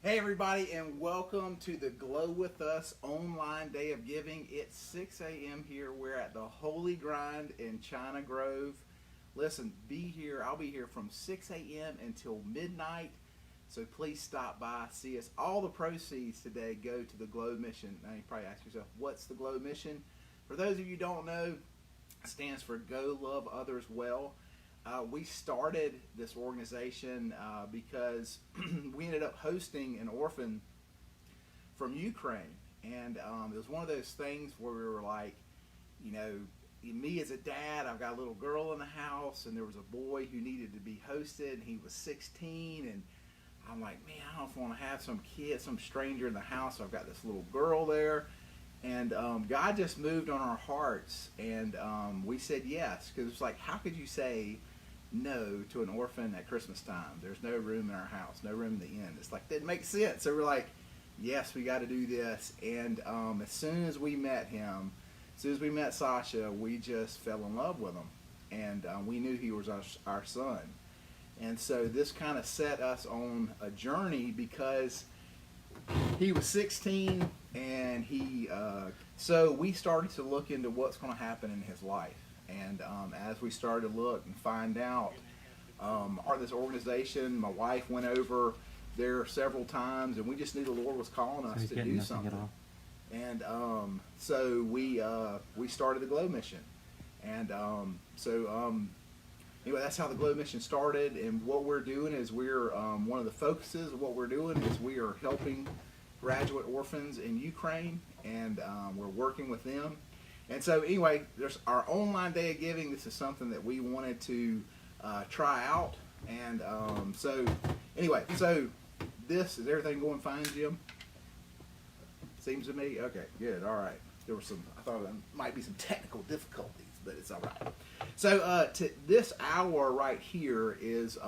Hey everybody, and welcome to the Glow With Us online day of giving. It's 6 a.m. here. We're at the Holy Grind in China Grove. Listen, be here. I'll be here from 6 a.m. until midnight. So please stop by, see us. All the proceeds today go to the Glow Mission. Now you probably ask yourself, what's the Glow Mission? For those of you who don't know, it stands for Go Love Others Well. We started this organization because we ended up hosting an orphan from Ukraine, and it was one of those things where we were like, you know, me as a dad, I've got a little girl in the house, and there was a boy who needed to be hosted, and he was 16, and I'm like, man, I don't want to have some kid, some stranger in the house, so I've got this little girl there, and God just moved on our hearts, and we said yes, because it's like, how could you say no to an orphan at Christmas time? There's no room in our house, no room in the inn. It's like, that makes sense. So we're like, yes, we got to do this. And as soon as we met him, as soon as we met Sasha, we just fell in love with him, and we knew he was our son. And so this kind of set us on a journey, because he was 16, and so we started to look into what's going to happen in his life. And as we started to look and find out, this organization, my wife went over there several times, and we just knew the Lord was calling us to do something. And so we started the Glow Mission. And anyway, that's how the Glow Mission started. And what we're doing is one of the focuses of what we're doing is we are helping graduate orphans in Ukraine, and we're working with them. And so anyway, there's our online day of giving. This is something that we wanted to try out. And so anyway, so this, is everything going fine, Jim? Seems to me? Okay, good, all right. There was I thought there might be some technical difficulties, but it's all right. So this hour right here is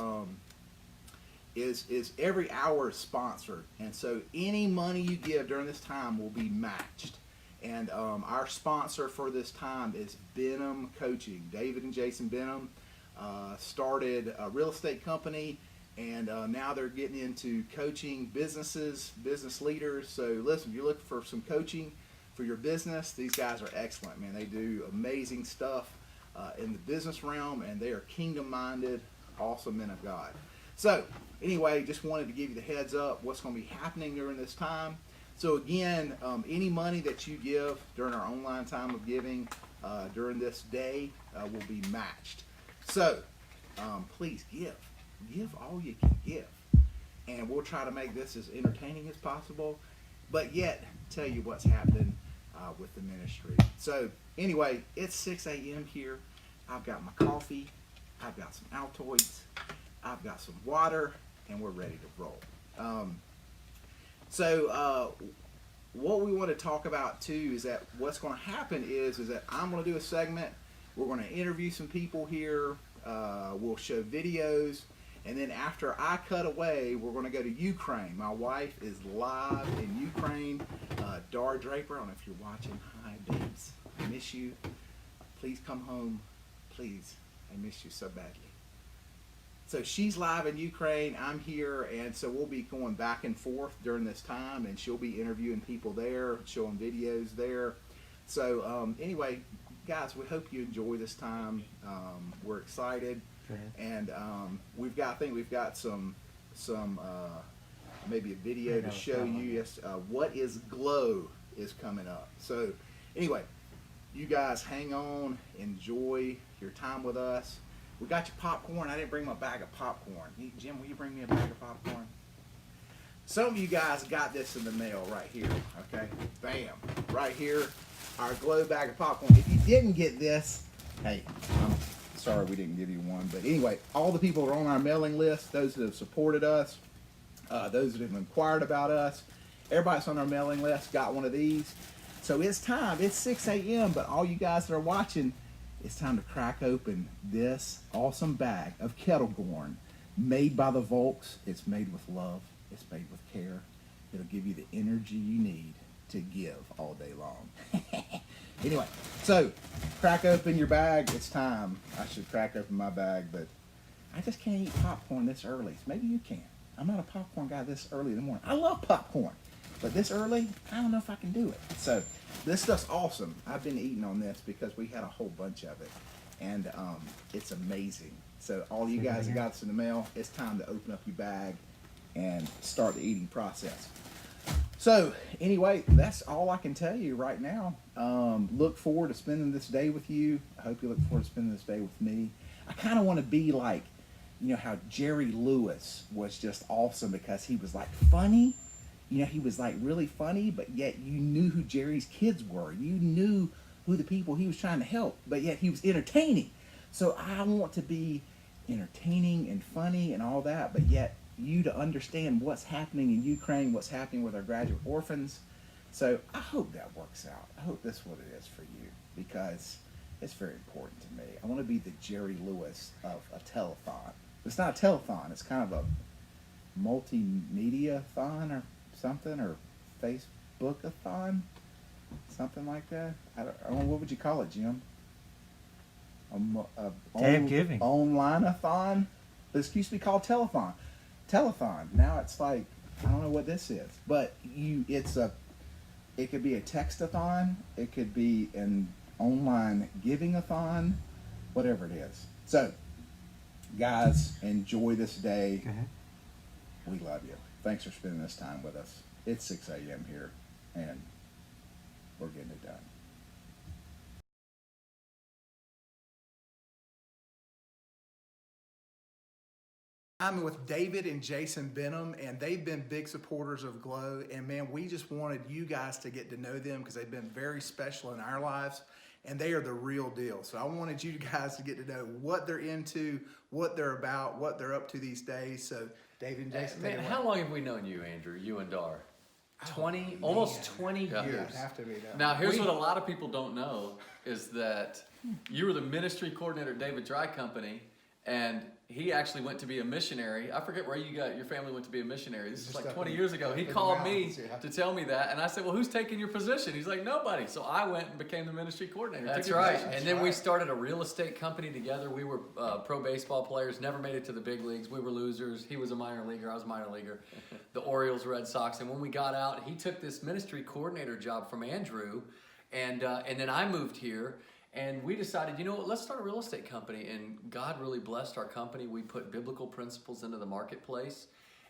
every hour is sponsored. And so any money you give during this time will be matched. And our sponsor for this time is Benham Coaching. David and Jason Benham started a real estate company, and now they're getting into coaching businesses, business leaders. So listen, if you're looking for some coaching for your business, these guys are excellent, man. They do amazing stuff in the business realm, and they are kingdom-minded, awesome men of God. So anyway, just wanted to give you the heads up what's going to be happening during this time. So again, any money that you give during our online time of giving during this day will be matched. So please give all you can give, and we'll try to make this as entertaining as possible, but yet tell you what's happening with the ministry. So anyway, it's 6 a.m. here. I've got my coffee, I've got some Altoids, I've got some water, and we're ready to roll. So what we want to talk about too is that what's going to happen is that I'm going to do a segment. We're going to interview some people here. We'll show videos, and then after I cut away, we're going to go to Ukraine. My wife is live in Ukraine. Draper, I don't know if you're watching. Hi, babes. I miss you. Please come home. Please. I miss you so badly. So she's live in Ukraine, I'm here, and so we'll be going back and forth during this time, and she'll be interviewing people there, showing videos there. So anyway, guys, we hope you enjoy this time. We're excited, and I think we've got some maybe a video to show you. Yes, what is Glow is coming up. So anyway, you guys hang on, enjoy your time with us. We got your popcorn. I didn't bring my bag of popcorn. Jim, will you bring me a bag of popcorn? Some of you guys got this in the mail right here, okay? Bam, right here, our Glow bag of popcorn. If you didn't get this, hey, I'm sorry we didn't give you one. But anyway, all the people who are on our mailing list, those that have supported us, those that have inquired about us, everybody's on our mailing list got one of these. So it's time. It's 6 a.m., but all you guys that are watching, it's time to crack open this awesome bag of kettle corn made by the Volks. It's made with love. It's made with care. It'll give you the energy you need to give all day long. Anyway, so crack open your bag. It's time. I should crack open my bag, but I just can't eat popcorn this early. So maybe you can. I'm not a popcorn guy this early in the morning. I love popcorn, but this early, I don't know if I can do it. So this stuff's awesome. I've been eating on this because we had a whole bunch of it, and it's amazing. So all you guys that got this in the mail, it's time to open up your bag and start the eating process. So anyway, that's all I can tell you right now. Look forward to spending this day with you. I hope you look forward to spending this day with me. I kind of want to be like, you know, how Jerry Lewis was just awesome because he was like funny. You know, he was like really funny, but yet you knew who Jerry's kids were. You knew who the people he was trying to help, but yet he was entertaining. So I want to be entertaining and funny and all that, but yet you to understand what's happening in Ukraine, what's happening with our graduate orphans. So I hope that works out. I hope that's what it is for you because it's very important to me. I want to be the Jerry Lewis of a telethon. It's not a telethon. It's kind of a multimedia-thon or something, or Facebook-a-thon, something like that. I don't know, what would you call it, Jim? Day of Giving. Online-a-thon? This used to be called telethon. Telethon. Now it's like, I don't know what this is, but it could be a text-a-thon. It could be an online giving-a-thon, whatever it is. So, guys, enjoy this day. We love you. Thanks for spending this time with us. It's 6 a.m. here, and we're getting it done. I'm with David and Jason Benham, and they've been big supporters of Glow. And man, we just wanted you guys to get to know them because they've been very special in our lives, and they are the real deal. So I wanted you guys to get to know what they're into, what they're about, what they're up to these days. So David and Jason, man, how long have we known you, Andrew? You and Dar? 20, almost 20 years. Yeah, have to be done. Now, here's what a lot of people don't know is that you were the ministry coordinator at David Dry Company, and he actually went to be a missionary. I forget where your family went to be a missionary. This is like 20 years ago. He called me to tell me that, and I said, well, who's taking your position? He's like, nobody. So I went and became the ministry coordinator. That's right. And then we started a real estate company together. We were pro baseball players, never made it to the big leagues. We were losers. He was a minor leaguer. I was a minor leaguer. The Orioles, Red Sox. And when we got out, he took this ministry coordinator job from Andrew, and then I moved here. And we decided, you know what, let's start a real estate company. And God really blessed our company. We put biblical principles into the marketplace.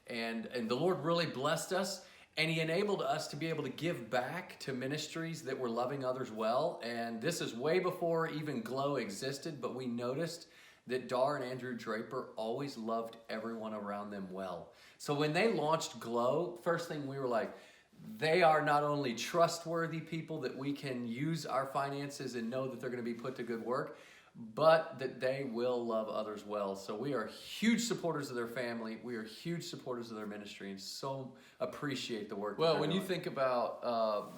And the Lord really blessed us. And He enabled us to be able to give back to ministries that were loving others well. And this is way before even Glow existed. But we noticed that Dar and Andrew Draper always loved everyone around them well. So when they launched Glow, first thing we were like, they are not only trustworthy people that we can use our finances and know that they're going to be put to good work, but that they will love others well. So we are huge supporters of their family. We are huge supporters of their ministry and so appreciate the work. Well, when you think about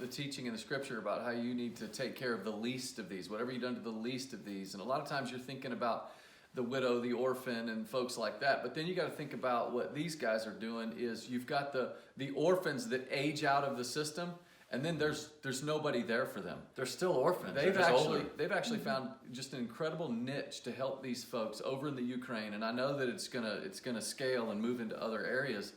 the teaching in the scripture about how you need to take care of the least of these, whatever you've done to the least of these, and a lot of times you're thinking about the widow, the orphan, and folks like that. But then you got to think about what these guys are doing is you've got the orphans that age out of the system, and then there's nobody there for them. They're still orphans. They've actually found just an incredible niche to help these folks over in the Ukraine, and I know that it's gonna scale and move into other areas.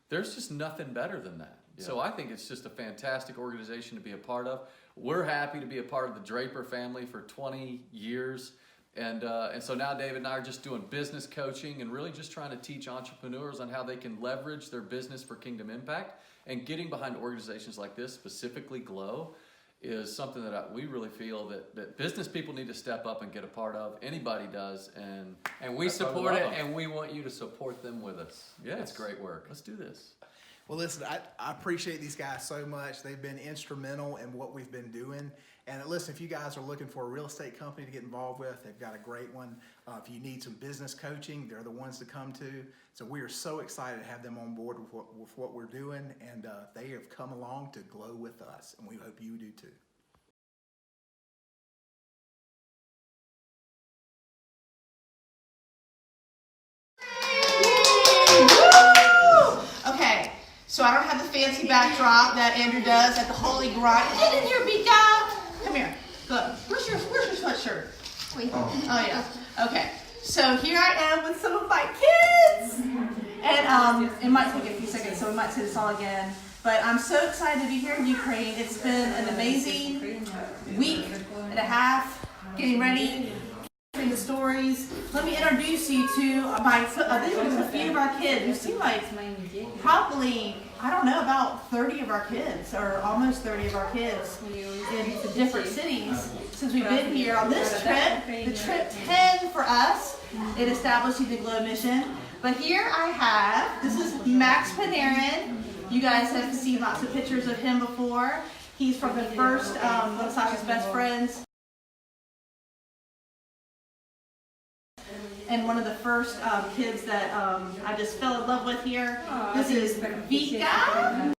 There's just nothing better than that. Yeah. So I think it's just a fantastic organization to be a part of. We're happy to be a part of the Draper family for 20 years. And so now David and I are just doing business coaching and really just trying to teach entrepreneurs on how they can leverage their business for kingdom impact. And getting behind organizations like this, specifically Glow, is something that we really feel that business people need to step up and get a part of. Anybody does. And we support it, and we want you to support them with us. Yeah, it's great work. Let's do this. Well, listen, I appreciate these guys so much. They've been instrumental in what we've been doing. And listen, if you guys are looking for a real estate company to get involved with, they've got a great one. If you need some business coaching, they're the ones to come to. So we are so excited to have them on board with what we're doing. And they have come along to glow with us. And we hope you do too. Okay, so I don't have the fancy backdrop that Andrew does at the Holy Grind. Get in here, big guy. Come here. Look, where's your sweatshirt? Wait. Oh yeah. Okay. So here I am with some of my kids. And it might take a few seconds, so we might say this all again. But I'm so excited to be here in Ukraine. It's been an amazing week and a half getting ready, hearing the stories. Let me introduce you to these are a few of our kids. You seem like probably, I don't know, about 30 of our kids, or almost 30 of our kids in different cities since we've been here on this trip. The trip 10 for us in establishing the GLOW mission. But here I have, this is Max Panarin. You guys have seen lots of pictures of him before. He's from the first, one of Sasha's best friends. And one of the first kids that I just fell in love with here. This is Vika.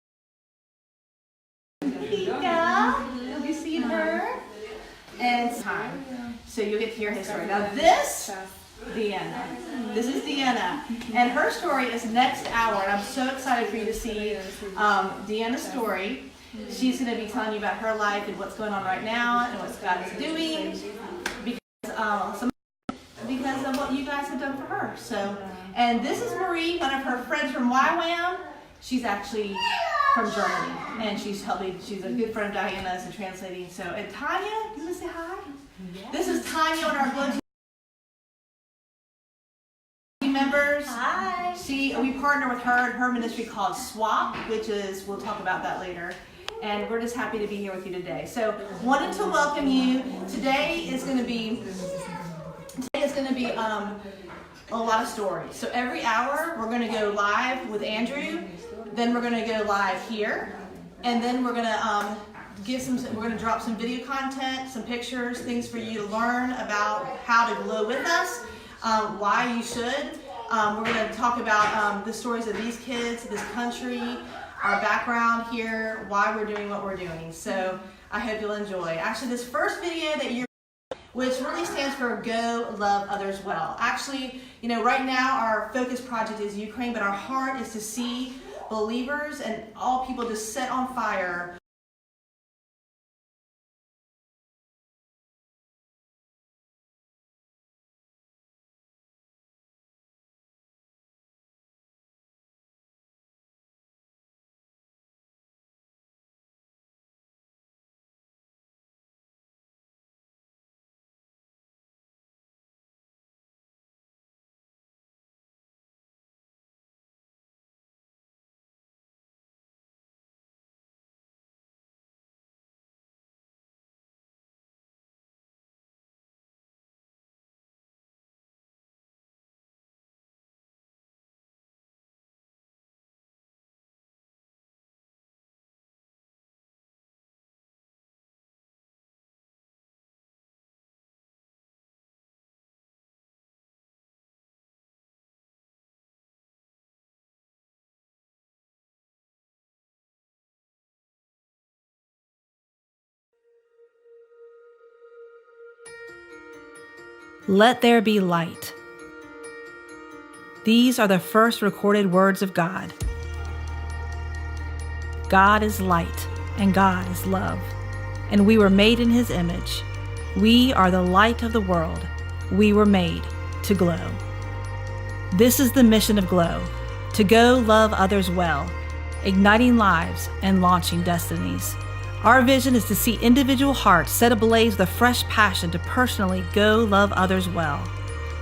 Have you seen her? And time. So you'll get to hear his story. Now this, Deanna. This is Deanna. And her story is next hour. And I'm so excited for you to see Deanna's story. She's going to be telling you about her life and what's going on right now and what God is doing. Because of what you guys have done for her. So, and this is Marie, one of her friends from YWAM. She's actually from Germany, and she's a good friend of Diana's and translating. So, and Tanya, you want to say hi? Yeah. This is Tanya, one of our GLOW team members. Hi. We partner with her and her ministry called SWAP, which is, we'll talk about that later. And we're just happy to be here with you today. So, wanted to welcome you. Today is going to be a lot of stories. So every hour we're going to go live with Andrew, then we're going to go live here, and then we're going to drop some video content, some pictures, things for you to learn about how to GLOW with us, why you should. We're going to talk about the stories of these kids, this country, our background here, why we're doing what we're doing. So I hope you'll enjoy. Actually, this first video that you're, which really stands for Go Love Others Well. Actually, right now our focus project is Ukraine, but our heart is to see believers and all people just set on fire. Let there be light. These are the first recorded words of God. God is light, and God is love, and we were made in His image. We are the light of the world. We were made to glow. This is the mission of GLOW, to go love others well, igniting lives and launching destinies. Our vision is to see individual hearts set ablaze with a fresh passion to personally go love others well,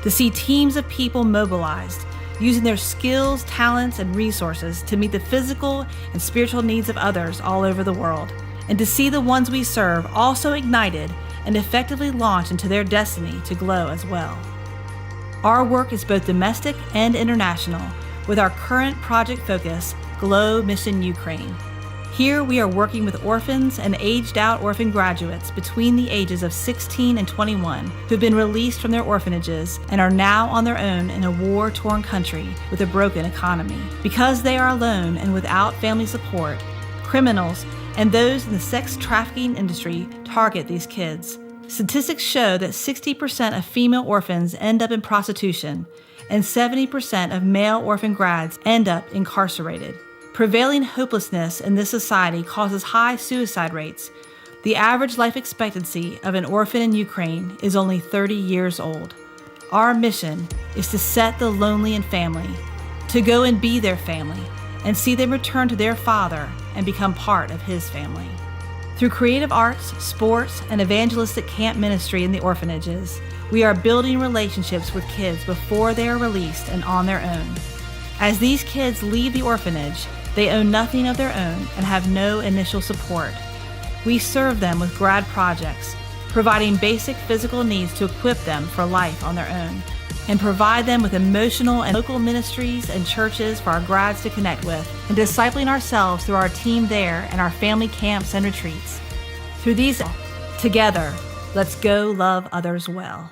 to see teams of people mobilized, using their skills, talents, and resources to meet the physical and spiritual needs of others all over the world, and to see the ones we serve also ignited and effectively launched into their destiny to glow as well. Our work is both domestic and international, with our current project focus, GLOW Mission Ukraine. Here we are working with orphans and aged-out orphan graduates between the ages of 16 and 21 who've been released from their orphanages and are now on their own in a war-torn country with a broken economy. Because they are alone and without family support, criminals and those in the sex trafficking industry target these kids. Statistics show that 60% of female orphans end up in prostitution, and 70% of male orphan grads end up incarcerated. Prevailing hopelessness in this society causes high suicide rates. The average life expectancy of an orphan in Ukraine is only 30 years old. Our mission is to set the lonely and family, to go and be their family and see them return to their Father and become part of His family. Through creative arts, sports, and evangelistic camp ministry in the orphanages, we are building relationships with kids before they are released and on their own. As these kids leave the orphanage, they own nothing of their own and have no initial support. We serve them with grad projects, providing basic physical needs to equip them for life on their own, and provide them with emotional and local ministries and churches for our grads to connect with, and discipling ourselves through our team there and our family camps and retreats. Through these, together, let's go love others well.